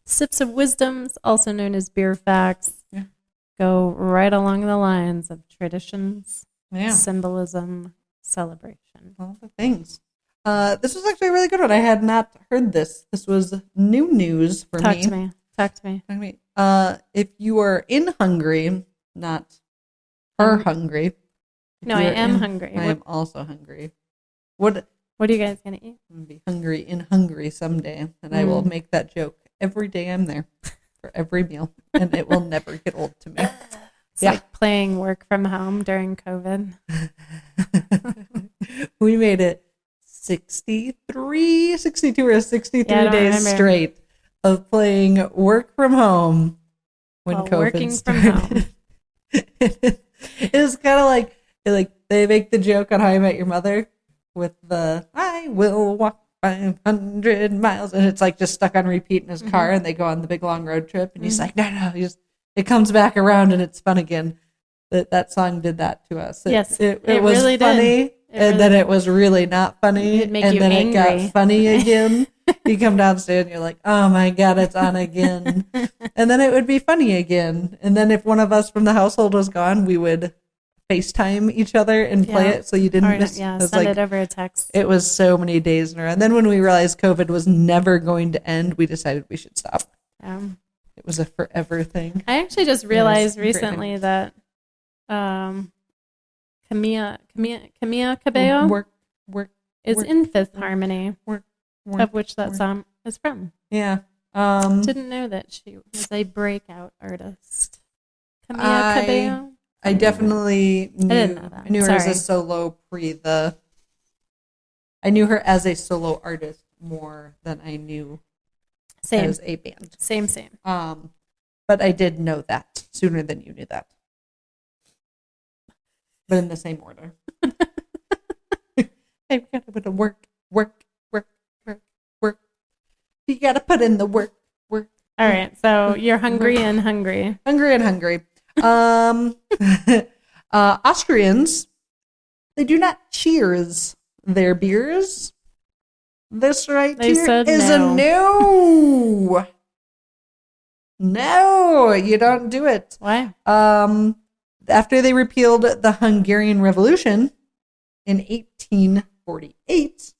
Sips of Wisdoms, also known as beer facts, go right along the lines of traditions, symbolism, celebration. All the things. This was actually a really good one. I had not heard this. This was new news for me. Talk to me. If you are in Hungary, not are hungry. No, I am hungry. I am also hungry. What are you guys going to eat? I'm going to be hungry in Hungary someday, and I will make that joke every day I'm there for every meal, and it will never get old to me. It's like playing work from home during COVID. We made it 62 or 63 days straight of playing work from home when COVID working started. From home. It was kind of like they make the joke on How I Met Your Mother with the "I will walk 500 miles," and it's like just stuck on repeat in his car, and they go on the big long road trip, and he's like, no, it comes back around and it's fun again. That song did that to us. It was really funny, then it was really not funny, and then angry. It got funny again. You come downstairs and you're like, oh my God, it's on again. And then it would be funny again. And then if one of us from the household was gone, we would FaceTime each other and play it so you didn't miss. Send it over a text. It was so many days in a row. And then when we realized COVID was never going to end, we decided we should stop. It was a forever thing. I actually just realized recently that Camilla Cabello is in Fifth Harmony, of which that song is from. Yeah. Didn't know that she was a breakout artist. Camilla Cabello. I definitely knew, I didn't know that. I knew her as a solo I knew her as a solo artist more than I knew as a band. Same. But I did know that sooner than you knew that. But in the same order. I've got to put in work. You got to put in the work. All right, so you're hungry and hungry. Hungry. Austrians, they do not cheers their beers. This right here is a no. No, you don't do it. Why? After they repealed the Hungarian Revolution in 1848,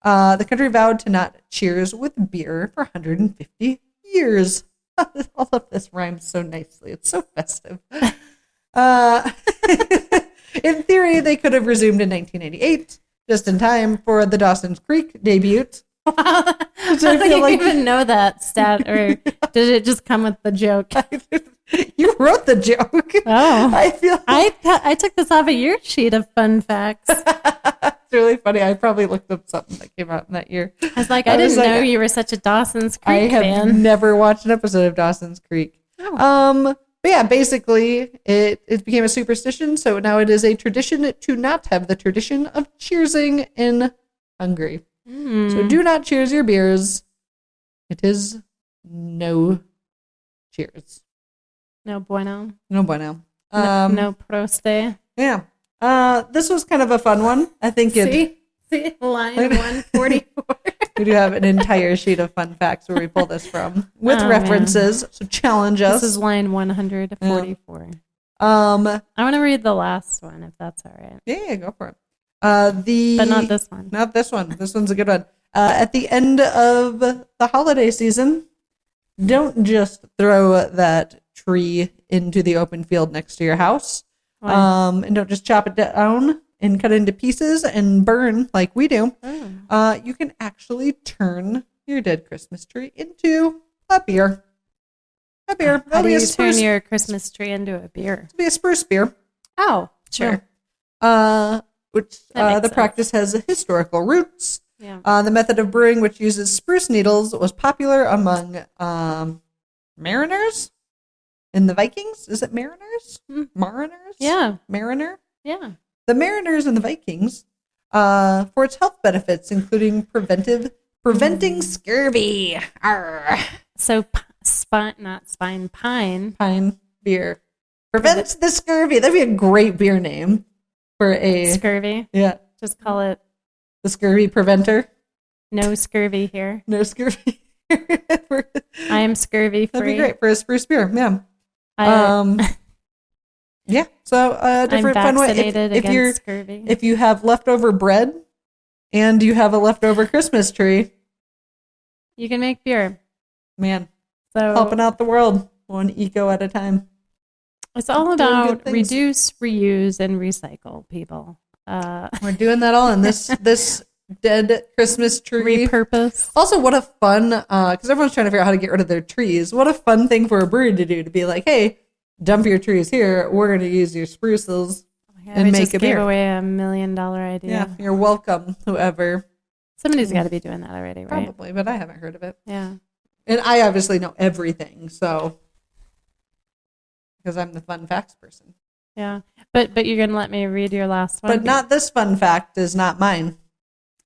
the country vowed to not cheers with beer for 150 years. All of this rhymes so nicely. It's so festive. In theory, they could have resumed in 1988, just in time for the Dawson's Creek debut. Wow. I don't even know that stat, or did it just come with the joke? You wrote the joke. Oh, I took this off of your sheet of fun facts. It's really funny. I probably looked up something that came out in that year. I was like, I didn't know you were such a Dawson's Creek fan. I have never watched an episode of Dawson's Creek. Oh. But yeah, basically, it became a superstition. So now it is a tradition to not have the tradition of cheersing in Hungary. So do not cheers your beers. It is no cheers. No bueno. No bueno. No proste. Yeah. This was kind of a fun one. I think See, line 144. We do have an entire sheet of fun facts where we pull this from with references. Man. So challenge us. This is line 144. I want to read the last one if that's all right. Yeah, go for it. But not this one. Not this one. This one's a good one. At the end of the holiday season, don't just throw that tree into the open field next to your house. And don't just chop it down and cut it into pieces and burn like we do. You can actually turn your dead Christmas tree into a beer. A beer. How do you turn your Christmas tree into a beer? It'll be a spruce beer. Oh, sure. Which the practice has historical roots. Yeah. The method of brewing, which uses spruce needles, was popular among mariners in the Vikings. Is it mariners? Mariners? Yeah. Mariner? Yeah. The mariners and the Vikings, for its health benefits, including preventing scurvy. Arr. So pine beer prevents the scurvy. That'd be a great beer name for a scurvy. Yeah, just call it the scurvy preventer. No scurvy here. No scurvy. I I'm scurvy free. That'd be great for a spruce beer. Yeah. I, Yeah. So different I'm fun way. vaccinated against scurvy. If you have leftover bread and you have a leftover Christmas tree, you can make beer. Man, so helping out the world one eco at a time. It's all about reduce, reuse, and recycle, people. We're doing that all in this dead Christmas tree. Repurpose. Also, what a fun, because everyone's trying to figure out how to get rid of their trees. What a fun thing for a brewery to do, to be like, hey, dump your trees here. We're going to use your spruces and make a beer. Gave away $1 million idea. Yeah, you're welcome, whoever. Somebody's got to be doing that already, right? Probably, but I haven't heard of it. Yeah. And I obviously know everything, so... because I'm the fun facts person. Yeah. But you're going to let me read your last one? But not this fun fact is not mine.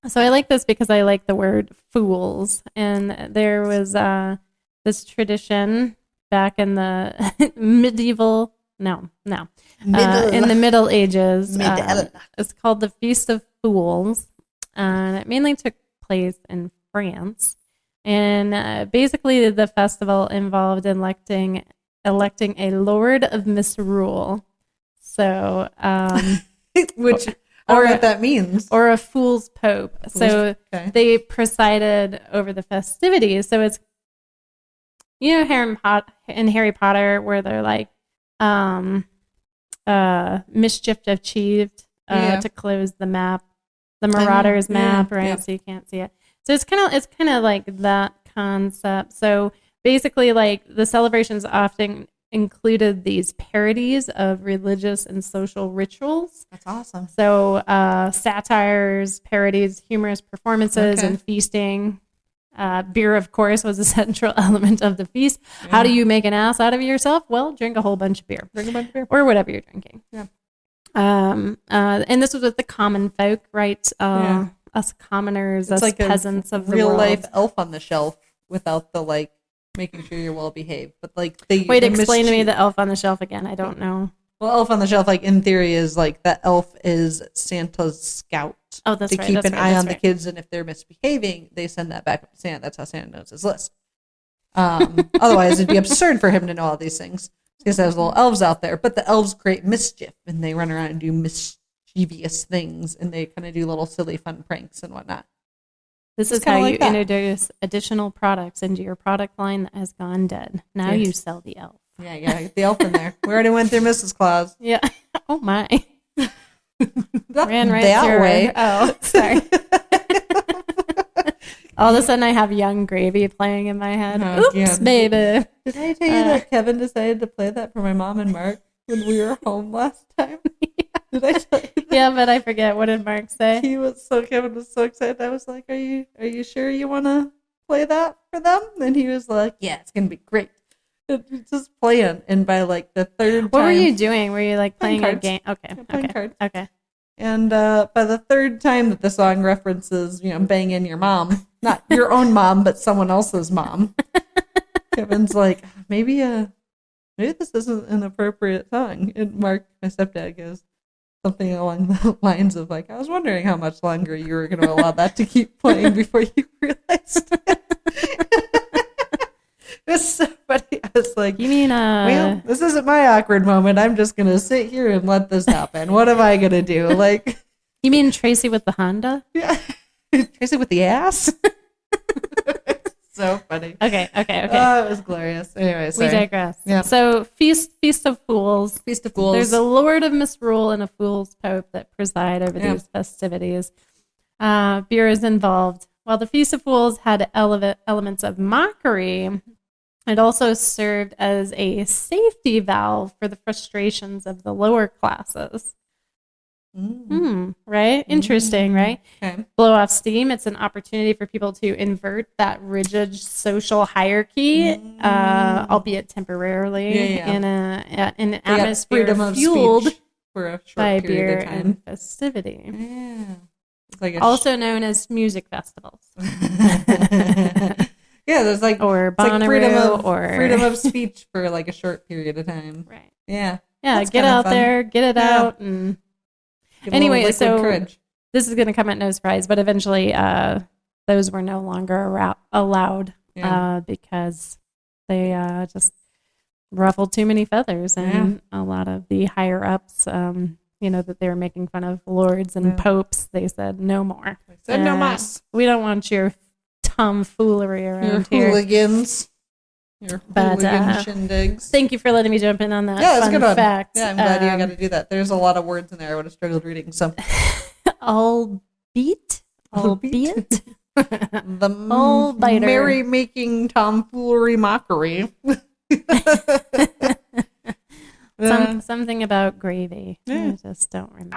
So I like this because I like the word fools. And there was this tradition back in the in the Middle Ages. It's called the Feast of Fools. And it mainly took place in France. And basically the festival involved electing a Lord of Misrule. So, which I don't know what that means. Or a fool's pope. So they presided over the festivities. So it's, Harry Potter, where they're like, mischief achieved to close the map, the Marauders map, right? Yeah. So you can't see it. So it's kind of like that concept. So basically, like, the celebrations often included these parodies of religious and social rituals. That's awesome. So satires, parodies, humorous performances, and feasting. Beer, of course, was a central element of the feast. Yeah. How do you make an ass out of yourself? Well, drink a whole bunch of beer. Or whatever you're drinking. Yeah. And this was with the common folk, right? Us commoners, it's us like peasants of the world. Real life Elf on the Shelf without the, like, making sure you're well behaved. But, like, explain to me the Elf on the Shelf again. I don't know. Well, Elf on the Shelf, like, in theory, is like that elf is Santa's scout. Oh, that's right. To keep an eye on the kids, and if they're misbehaving, they send that back up to Santa. That's how Santa knows his list. Otherwise, it'd be absurd for him to know all these things, because there's little elves out there. But the elves create mischief, and they run around and do mischievous things, and they kind of do little silly fun pranks and whatnot. This is how you introduce additional products into your product line that has gone dead. Now you sell the elf. Yeah, get the elf in there. We already went through Mrs. Claus. Yeah. Oh, my. Ran right that way. Oh, sorry. All of a sudden, I have Young Gravy playing in my head. Oops, baby. Did I tell you that Kevin decided to play that for my mom and Mark when we were home last time? Did I tell you that? Yeah, but I forget. What did Mark say? Kevin was so excited. I was like, are you sure you want to play that for them? And he was like, yeah, it's going to be great. Just playing. And by like the third time. What were you doing? Were you like playing a game? Okay. Playing cards. Okay. And by the third time that the song references, banging your mom, not your own mom, but someone else's mom, Kevin's like, maybe this isn't an appropriate song. And Mark, my stepdad, goes something along the lines of like, I was wondering how much longer you were going to allow that to keep playing before you realized it. It was so funny. I was like, you mean, well, this isn't my awkward moment. I'm just going to sit here and let this happen. What am I going to do? Like, you mean Tracy with the Honda? Yeah. Tracy with the ass? So funny. Okay. Oh, it was glorious. Anyway, sorry. We digress. Yeah. So, Feast of Fools. Feast of Fools. There's a Lord of Misrule and a Fool's Pope that preside over these festivities. Beer is involved. While the Feast of Fools had elements of mockery, it also served as a safety valve for the frustrations of the lower classes. Right? Interesting, right? Okay. Blow off steam. It's an opportunity for people to invert that rigid social hierarchy, albeit temporarily, in an atmosphere fueled for a short by period beer of time. and festivity. Yeah. It's like also known as music festivals. Yeah, there's like, or Bonnaroo, freedom of speech for like a short period of time. Right. Yeah. Yeah, get out there, get it out. And anyway, so courage. This is going to come at no surprise, but eventually those were no longer allowed because They just ruffled too many feathers, and a lot of the higher ups, that they were making fun of lords and popes, they said no more. They said no mas. We don't want your tomfoolery around here. Hooligans. Your hooligan shindigs. Thank you for letting me jump in on that. Yeah, that's fun a good one. fact. Yeah, I'm glad you got to do that. There's a lot of words in there I would have struggled reading some. Albeit. The biter. merrymaking tomfoolery mockery. Something about gravy. I just don't remember.